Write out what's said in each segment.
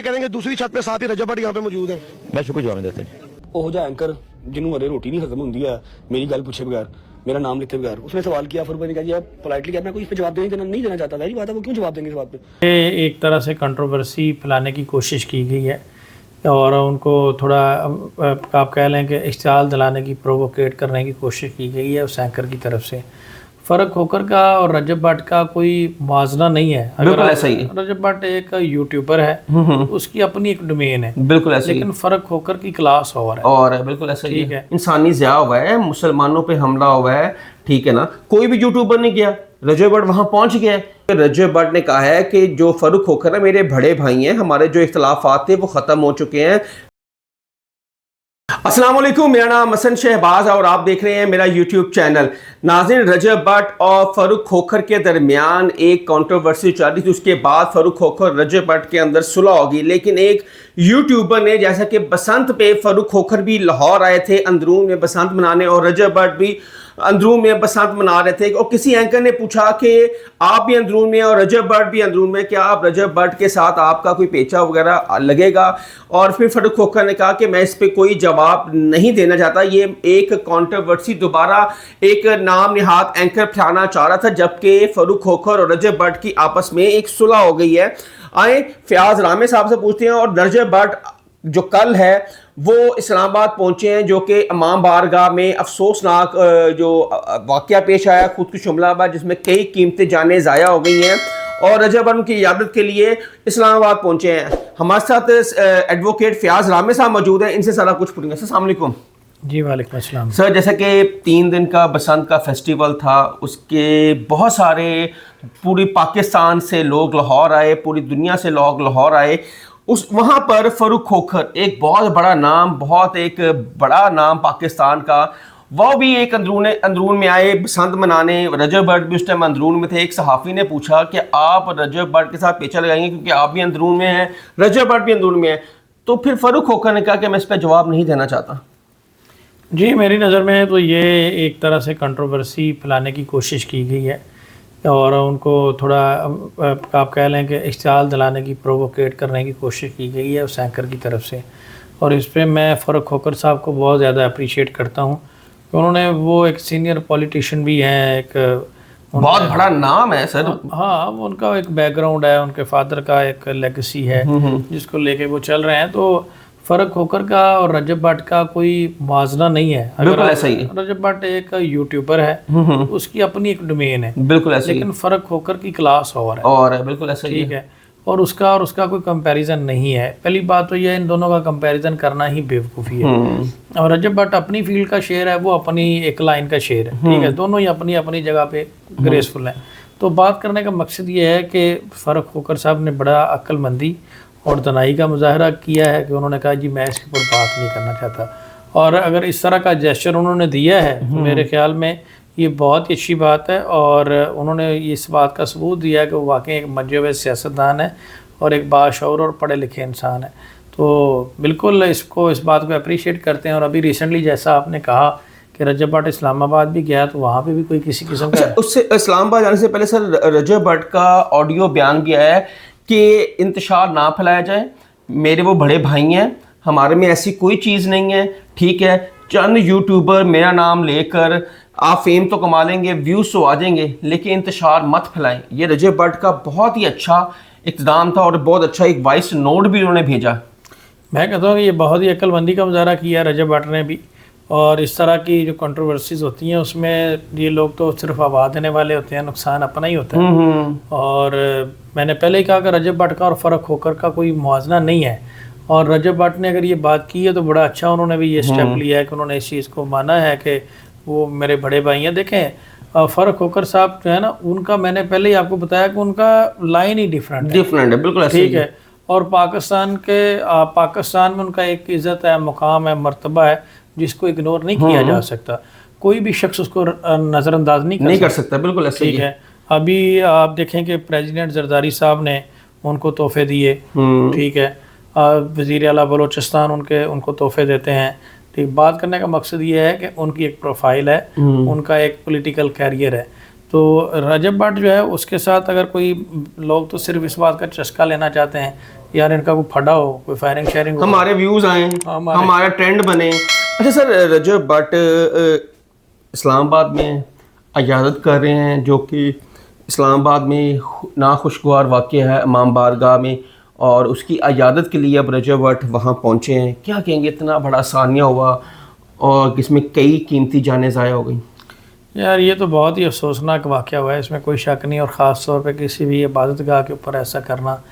करेंगे दूसरी छत पे साथ ही रजब भट्ट यहाँ पे मौजूद है। मैं शुक्र जवाब देते हैं। ਉਹ ਜਿਹਾ ਐਂਕਰ ਜਿਹਨੂੰ ਅਰੇ ਰੋਟੀ ਨਹੀਂ ਖਤਮ ਹੁੰਦੀ ਹੈ ਮੇਰੀ ਗੱਲ ਪੁੱਛੇ ਬਗੈਰ मेरा नाम लिखे बगैर उसने सवाल किया फिर मैंने कहा जी आप पोलाइटली क्या मैं कोई इस पे जवाब नहीं देना चाहता वही बात है वो क्यों जवाब देंगे इस बात पे। ये एक तरह से कंट्रोवर्सी फैलाने की कोशिश की गई है और उनको थोड़ा आप कह लें कि इश्तियाल दिलाने की प्रोवोकेट करने की कोशिश की गई है उस एंकर की तरफ से। फ़र्क खोकर का और रजब भट्ट का कोई मुआवजा नहीं है। बिल्कुल ऐसा ही है। रजब भट्ट एक यूट्यूबर है, उसकी अपनी एक डोमेन है, बिल्कुल ऐसा ही। लेकिन फ़र्क खोकर की क्लास और है बिल्कुल ऐसा ही ठीक है। इंसानी ज़िया हुआ है, मुसलमानों पे हमला हुआ है, ठीक है ना। कोई भी यूट्यूबर नहीं गया, रजब भट्ट वहाँ पहुँच गया है। रजब भट्ट ने कहा है कि जो फ़र्क खोकर है मेरे बड़े भाई हैं, हमारे जो इख्तलाफात थे वो ख़त्म हो चुके हैं। अस्सलाम वालेकुम, मेरा नाम हसन शहबाज और आप देख रहे हैं मेरा यूट्यूब चैनल। नाज़रीन, रजब भट्ट और फ़र्रुख खोखर के दरमियान एक कंट्रोवर्सी चल रही थी। उसके बाद फ़र्रुख खोखर रजब भट्ट के अंदर सुलह होगी, लेकिन एक यूट्यूबर ने, जैसा कि बसंत पे फ़र्रुख खोखर भी लाहौर आए थे अंदरून में बसंत मनाने और रजब भट्ट भी अंदरून में बसंत मना रहे थे, और किसी एंकर ने पूछा कि आप भी अंदरून में और रजब भट्ट भी अंदरून में, क्या आप रजब भट्ट के साथ आपका कोई पेचा वगैरह लगेगा। और फिर फ़र्रुख खोखर ने कहा कि मैं इस पर कोई जवाब नहीं देना चाहता। ये एक कंट्रोवर्सी दोबारा एक नाम निहाद एंकर फैलाना चाह रहा था, जबकि फ़र्रुख खोखर और रजब भट्ट की आपस में एक सुलह हो गई है। आए फयाज रामे साहब से पूछते हैं। और रजब भट्ट जो कल है वो इस्लामाबाद पहुंचे हैं, जो कि इमाम बारगाह में अफसोसनाक जो वाक़या पेश आया खुदकुश हमला जिसमें कई कीमती जानें ज़ाया हो गई हैं, और रजब भट्ट की इयादत के लिए इस्लामाबाद पहुंचे हैं। हमारे साथ एडवोकेट फयाज रामे साहब मौजूद हैं, इनसे सारा कुछ पूछेंगे। अस्सलाम वालेकुम। जी वालेकुम अस्सलाम। सर, जैसा कि 3 दिन का बसंत का फेस्टिवल था, उसके बहुत सारे पूरी पाकिस्तान से लोग लाहौर आए, पूरी दुनिया से लोग लाहौर आए। उस वहाँ पर फ़र्रुख खोखर एक बहुत बड़ा नाम, बहुत एक बड़ा नाम पाकिस्तान का, वो भी एक अंदरून में आए बसंत मनाने। रजब भट्ट भी उस टाइम अंदरून में थे। एक सहाफ़ी ने पूछा कि आप रजब भट्ट के साथ पेचा लगाएंगे क्योंकि आप भी अंदरून में हैं, रजब भट्ट भी अंदरून में है। तो फिर फ़र्रुख खोखर ने कहा कि मैं इस पर जवाब नहीं देना चाहता। जी, मेरी नज़र में तो ये एक तरह से कंट्रोवर्सी फैलाने की कोशिश की गई है और उनको थोड़ा आप कह लें कि इश्तियाल दिलाने की प्रोवोकेट करने की कोशिश की गई है उस एंकर की तरफ से। और इस पर मैं फ़र्रुख खोखर साहब को बहुत ज़्यादा अप्रिशिएट करता हूँ कि उन्होंने, वो एक सीनियर पॉलिटिशियन भी हैं, एक बहुत बड़ा नाम है सर। हाँ, उनका एक बैकग्राउंड है, उनके फादर का एक लेगेसी है जिसको लेके वो चल रहे हैं। तो फ़र्क खोखर का और रजब भट्ट का कोई मुआवजा नहीं है। बिल्कुल ऐसा ही है। रजब भट्ट एक यूट्यूबर है, उसकी अपनी एक डोमेन है, बिल्कुल ऐसा ही। लेकिन फ़र्क खोखर की क्लास और है बिल्कुल ऐसा ही ठीक है। और उसका कोई कंपैरिजन नहीं है। पहली बात तो ये, इन दोनों का कंपैरिजन करना ही बेवकूफ़ी है। और रजब भट्ट अपनी फील्ड का शेर है, वो अपनी एक लाइन का शेर है, ठीक है। दोनों ही अपनी अपनी जगह पे ग्रेसफुल हैं। तो बात करने का मकसद ये है कि फ़र्रुख खोखर साहब ने बड़ा अक्लमंदी और दनाई का मुजाहरा किया है कि उन्होंने कहा जी मैं इसके ऊपर बात नहीं करना चाहता। और अगर इस तरह का जेस्चर उन्होंने दिया है तो मेरे ख्याल में ये बहुत ही अच्छी बात है, और उन्होंने इस बात का सबूत दिया है कि वो वाकई एक मंजे हुए सियासतदान है और एक बाशऊर और पढ़े लिखे इंसान है। तो बिल्कुल इस बात को अप्रिशिएट करते हैं। और अभी रिसेंटली जैसा आपने कहा कि रजब भट्ट इस्लामाबाद भी गया, तो वहाँ पे भी कोई किसी किस्म का उससे इस्लामाबाद जाने से पहले सर रजब भट्ट का ऑडियो बयान भी आया है कि इंतशार ना फैलाया जाए, मेरे वो बड़े भाई हैं, हमारे में ऐसी कोई चीज़ नहीं है, ठीक है। चंद यूट्यूबर मेरा नाम लेकर आप फेम तो कमा लेंगे, व्यूज़ तो आ जाएंगे, लेकिन इंतशार मत फैलाएं। ये रजब भट्ट का बहुत ही अच्छा इक़दाम था और बहुत अच्छा एक वॉइस नोट भी उन्होंने भेजा। मैं कहता हूँ कि ये बहुत ही अक्लमंदी का मुजाहरा किया रजब भट्ट ने भी। और इस तरह की जो कंट्रोवर्सीज होती हैं उसमें ये लोग तो सिर्फ आवाज़ देने वाले होते हैं, नुकसान अपना ही होता है। और मैंने पहले ही कहा कि रजब भट्ट का और फ़र्रुख खोखर का कोई मुआवजा नहीं है। और रजब भट्ट ने अगर ये बात की है तो बड़ा अच्छा उन्होंने भी ये स्टेप लिया है कि उन्होंने इस चीज़ को माना है कि वो मेरे बड़े भाई हैं। देखें, फ़र्रुख खोखर साहब जो है ना, उनका मैंने पहले ही आपको बताया कि उनका लाइन ही डिफरेंट है, बिल्कुल ठीक है। और पाकिस्तान में उनका एक इज़्ज़त है, मुकाम है, मर्तबा है जिसको इग्नोर नहीं किया जा सकता। कोई भी शख्स उसको नज़रअंदाज नहीं कर सकता। बिल्कुल ऐसा ही ठीक है। अभी आप देखें कि प्रेसिडेंट जरदारी साहब ने उनको तोहफे दिए, ठीक है। वज़ीर आला बलोचिस्तान उनको तोहफे देते हैं, ठीक। बात करने का मकसद ये है कि उनकी एक प्रोफाइल है, उनका एक पॉलिटिकल कैरियर है। तो रजब भट्ट जो है उसके साथ अगर कोई लोग तो सिर्फ इस बात का चस्का लेना चाहते हैं यार इनका कोई फटा हो, कोई फायरिंग शेयरिंग हो, हमारे व्यूज आए, हमारा ट्रेंड बने। अच्छा सर, रजब भट्ट इस्लामाबाद में अयादत कर रहे हैं, जो कि इस्लामाबाद में नाखुशगवार वाक़या है इमाम बारगाह में, और उसकी अयादत के लिए अब रजब भट्ट वहाँ पहुँचे हैं। क्या कहेंगे, इतना बड़ा सानिया हुआ और इसमें कई कीमती जानें ज़ाया हो गई। यार ये तो बहुत ही अफसोसनाक वाक़या हुआ है, इसमें कोई शक नहीं। और ख़ास तौर पे किसी भी इबादतगाह के ऊपर ऐसा करना,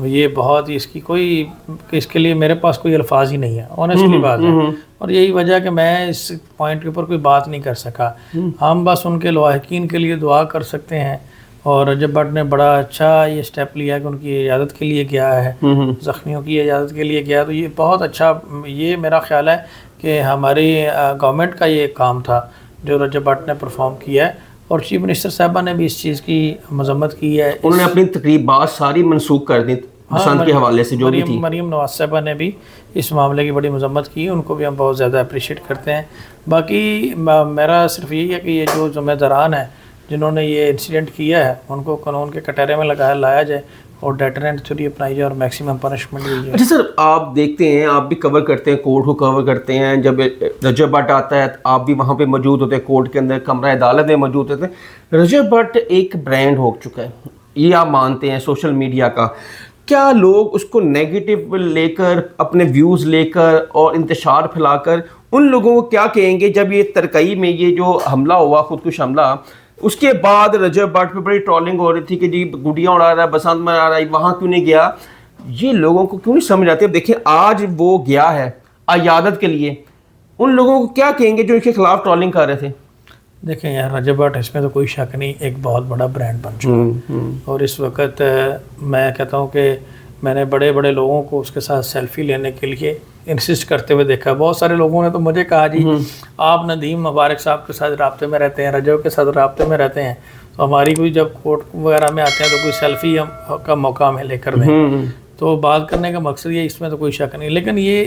ये बहुत ही इसके लिए मेरे पास कोई अल्फाज ही नहीं है, ऑनेस्टली बात है। और यही वजह कि मैं इस पॉइंट के ऊपर कोई बात नहीं कर सका। हम बस उनके लवाहिकीन के लिए दुआ कर सकते हैं। और रजब भट्ट ने बड़ा अच्छा ये स्टेप लिया कि उनकी इजाज़त के लिए गया है, ज़ख्मियों की इजाज़त के लिए गया। तो ये बहुत अच्छा, ये मेरा ख्याल है कि हमारी गवर्नमेंट का ये काम था जो रजब भट्ट ने परफॉर्म किया है। और चीफ मिनिस्टर साहबा ने भी इस चीज़ की मजम्मत की है। उन्होंने अपनी तकरीबात सारी मनसूख कर दी पसंद के हवाले से, जो भी थी। मरीम नवाज साहबा ने भी इस मामले की बड़ी मजम्मत की, उनको भी हम बहुत ज़्यादा अप्रिशिएट करते हैं। बाकी मेरा सिर्फ यही है कि ये जो ज़िम्मेदारान है जिन्होंने ये इंसिडेंट किया है उनको कानून के कटहरे में लाया जाए और डेटरेंट थ्योरी अपनाई जाए और मैक्सिमम पनिशमेंट दी जाए। अच्छा सर, आप देखते हैं, आप भी कवर करते हैं, कोर्ट को कवर करते हैं, जब रजब भट्ट आता है आप भी वहाँ पे मौजूद होते हैं, कोर्ट के अंदर कमरा अदालत में मौजूद होते हैं। रजब भट्ट एक ब्रांड हो चुका है, ये आप मानते हैं सोशल मीडिया का। क्या लोग उसको नेगेटिव लेकर, अपने व्यूज़ लेकर और इंतशार फैलाकर उन लोगों को क्या कहेंगे जब ये तरकई में ये जो हमला हुआ, खुदकुश हमला, उसके बाद रजब भट्ट पे बड़ी ट्रोलिंग हो रही थी कि जी गुड़ियाँ उड़ा रहा है, बसंत में आ रहा है, वहाँ क्यों नहीं गया? ये लोगों को क्यों नहीं समझ आती? अब देखिए आज वो गया है अयादत के लिए, उन लोगों को क्या कहेंगे जो इसके खिलाफ ट्रोलिंग कर रहे थे? देखें यार, रजब भट्ट इसमें तो कोई शक नहीं एक बहुत बड़ा ब्रांड बन चुका है। और इस वक्त मैं कहता हूँ कि मैंने बड़े बड़े लोगों को उसके साथ सेल्फी लेने के लिए इंसिस्ट करते हुए देखा। बहुत सारे लोगों ने तो मुझे कहा जी आप नदीम मुबारक साहब के साथ राब्ते में रहते हैं, रजब के साथ राब्ते में रहते हैं, तो हमारी कोई जब कोर्ट वगैरह में आते हैं तो कोई सेल्फी का मौका हमें लेकर दें। तो बात करने का मकसद ये, इसमें तो कोई शक नहीं। लेकिन ये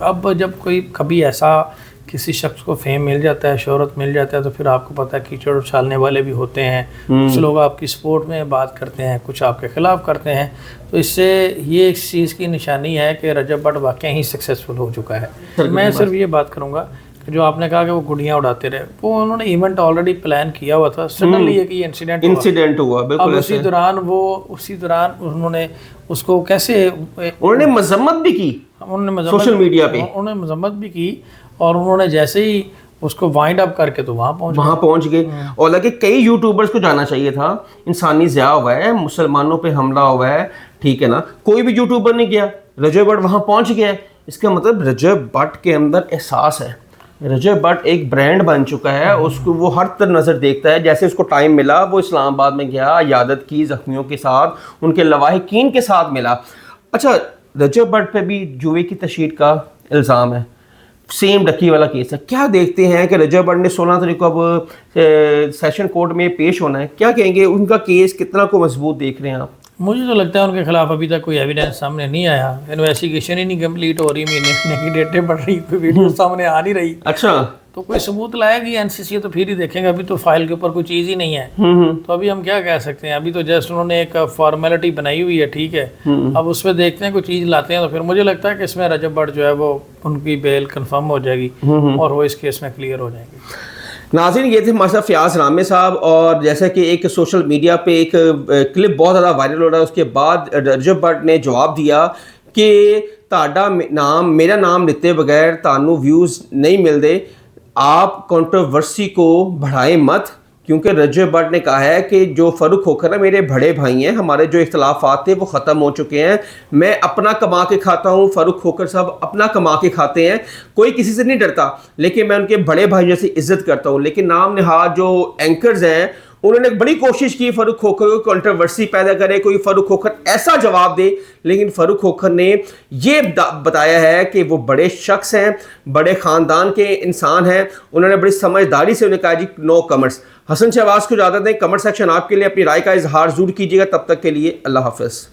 अब जब कोई कभी ऐसा किसी शख्स को फेम मिल जाता है, शोहरत मिल जाता है, तो फिर आपको पता है कीचड़ उछालने वाले भी होते हैं। कुछ लोग आपकी सपोर्ट में बात करते हैं, कुछ आपके ख़िलाफ़ करते हैं। तो इससे ये इस चीज़ की निशानी है कि रजब भट्ट वाकई ही सक्सेसफुल हो चुका है। मैं सिर्फ ये बात करूँगा कि जो आपने कहा कि वो गुड़ियाँ उड़ाते रहे, वो उन्होंने इवेंट ऑलरेडी प्लान किया हुआ था। सडनली एक ही इंसिडेंट हुआ। अब उसी दौरान उन्होंने उसको कैसे, उन्होंने मजम्मत भी की, उन्होंने सोशल मीडिया पे उन्होंने मजम्मत भी की, और उन्होंने जैसे ही उसको वाइंड अप करके तो वहाँ पहुँच गए। और लगे कई यूट्यूबर्स को जाना चाहिए था, इंसानी ज़िया हुआ है, मुसलमानों पे हमला हुआ है, ठीक है ना, कोई भी यूट्यूबर नहीं गया, रजब भट्ट वहाँ पहुँच गया। इसका मतलब रजब भट्ट के अंदर एहसास है, रजब भट्ट एक ब्रांड बन चुका है, उसको वो हर तरह नज़र देखता है। जैसे उसको टाइम मिला वो इस्लामाबाद में गया, इयादत की ज़ख्मियों के साथ, उनके लवाहिकीन के साथ मिला। अच्छा, रजब भट्ट पे भी जुए की तशहीर का इल्ज़ाम है, सेम डकी वाला केस है। क्या देखते हैं कि रजब भट्ट ने 16 तारीख को अब सेशन कोर्ट में पेश होना है, क्या कहेंगे, उनका केस कितना को मजबूत देख रहे हैं आप? मुझे तो लगता है उनके खिलाफ अभी तक कोई एविडेंस सामने नहीं आया, इन्वेस्टिगेशन ही नहीं कंप्लीट हो रही, महीने की डेटें बढ़ रही, कोई वीडियो सामने आ नहीं रही। अच्छा, तो कोई सबूत लाएगी एनसीसी तो फिर ही देखेंगे। अभी तो फाइल के ऊपर कोई चीज़ ही नहीं है, तो अभी हम क्या कह सकते हैं? अभी तो जस्ट उन्होंने एक फॉर्मेलिटी बनाई हुई है, ठीक है। अब उसमें देखते हैं कोई चीज़ लाते हैं तो फिर मुझे लगता है कि इसमें रजब भट्ट जो है वो उनकी बेल कंफर्म हो जाएगी और वो इस केस में क्लियर हो जाएंगे। नाज़रीन, ये थे हमारे साथ फ़याज़ रामे साहब। और जैसा कि एक सोशल मीडिया पे एक क्लिप बहुत ज़्यादा वायरल हो रहा है, उसके बाद रजब भट्ट ने जवाब दिया कि ताड़ा नाम, मेरा नाम लेते बगैर तानू व्यूज़ नहीं मिलते, आप कंट्रोवर्सी को बढ़ाएं मत, क्योंकि रजब भट्ट ने कहा है कि जो फ़ारूक खोखर है मेरे बड़े भाई हैं, हमारे जो इख्तलाफात थे वो ख़त्म हो चुके हैं, मैं अपना कमा के खाता हूँ, फ़ारूक खोखर साहब अपना कमा के खाते हैं, कोई किसी से नहीं डरता, लेकिन मैं उनके बड़े भाई जैसी इज्जत करता हूँ। लेकिन नाम नहाद जो एंकर्स हैं उन्होंने बड़ी कोशिश की फ़ारूक खोखर को कंट्रोवर्सी पैदा करे, कोई फ़ारूक खोखर ऐसा जवाब दे, लेकिन फ़ारूक खोखर ने ये बताया है कि वो बड़े शख्स हैं, बड़े ख़ानदान के इंसान हैं। उन्होंने बड़ी समझदारी से उन्हें कहा जी नो कमेंट्स। हसन शहबाज को इजाज़त दें, कमेंट सेक्शन आपके लिए अपनी राय का इजहार ज़रूर कीजिएगा। तब तक के लिए अल्लाह हाफ़िज़।